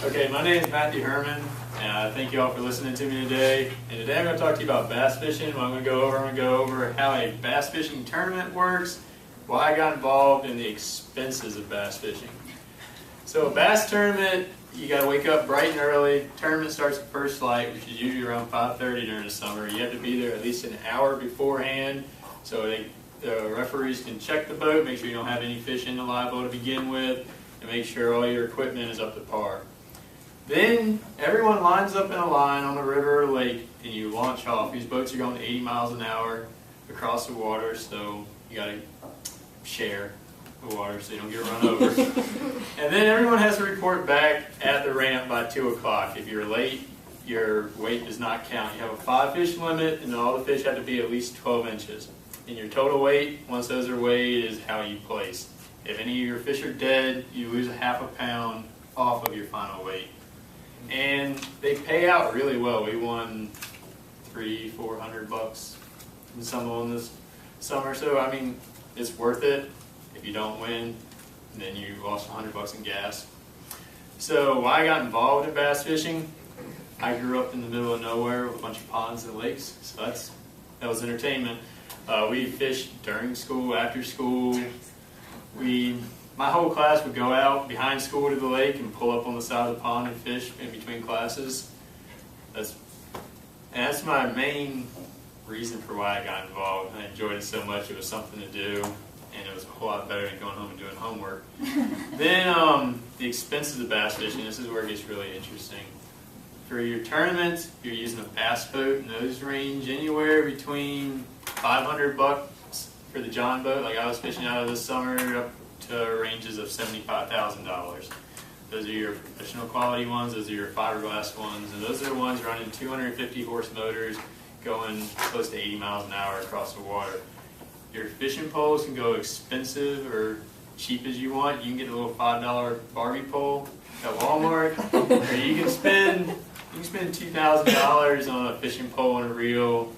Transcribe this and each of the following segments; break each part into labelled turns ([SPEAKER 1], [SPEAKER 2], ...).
[SPEAKER 1] Okay, my name is Matthew Herrmann, and thank you all for listening to me today. And today I'm going to talk to you about bass fishing. What I'm going to go over how a bass fishing tournament works, why I got involved, and the expenses of bass fishing. So a bass tournament, you got to wake up bright and early. Tournament starts at first light, which is usually around 5:30 during the summer. You have to be there at least an hour beforehand, so the referees can check the boat, make sure you don't have any fish in the live boat to begin with, and make sure all your equipment is up to par. Then everyone lines up in a line on the river or lake, and you launch off. These boats are going 80 miles an hour across the water, so you got to share the water so you don't get run over. And then everyone has to report back at the ramp by 2 o'clock. If you're late, your weight does not count. You have a 5-fish limit, and all the fish have to be at least 12 inches. And your total weight, once those are weighed, is how you place. If any of your fish are dead, you lose a ½ pound off of your final weight. And they pay out really well. We won $300-400 in some of them this summer. So I mean, it's worth it. If you don't win, then you lost $100 in gas. So why I got involved in bass fishing? I grew up in the middle of nowhere with a bunch of ponds and lakes, so that was entertainment. We fished during school, after school. My whole class would go out behind school to the lake and pull up on the side of the pond and fish in between classes. That's my main reason for why I got involved. I enjoyed it so much. It was something to do, and it was a whole lot better than going home and doing homework. Then the expenses of bass fishing. This is where it gets really interesting. For your tournament, you're using a bass boat, and those range anywhere between $500 for the John boat, like I was fishing out of this summer, up to ranges of $75,000. Those are your professional quality ones, those are your fiberglass ones, and those are the ones running 250 horse motors going close to 80 miles an hour across the water. Your fishing poles can go expensive or cheap as you want. You can get a little $5 Barbie pole at Walmart, or you can spend $2,000 on a fishing pole and a reel.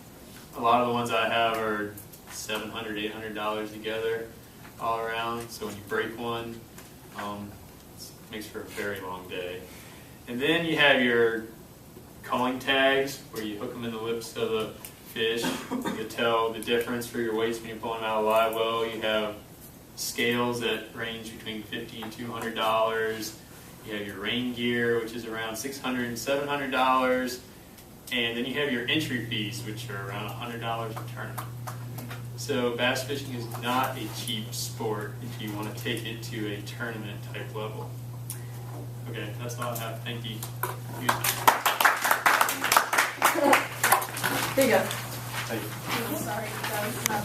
[SPEAKER 1] A lot of the ones I have are $700, $800 together all around. So when you break one, it makes for a very long day. And then you have your culling tags where you hook them in the lips of the fish. You can tell the difference for your weights when you're pulling them out of the live well. You have scales that range between $50 and $200. You have your rain gear, which is around $600 and $700. And then you have your entry fees, which are around $100 a tournament. So bass fishing is not a cheap sport if you want to take it to a tournament type level. Okay, that's all I have. Thank you.
[SPEAKER 2] There you go.
[SPEAKER 1] Thank you.
[SPEAKER 2] I'm sorry, that was not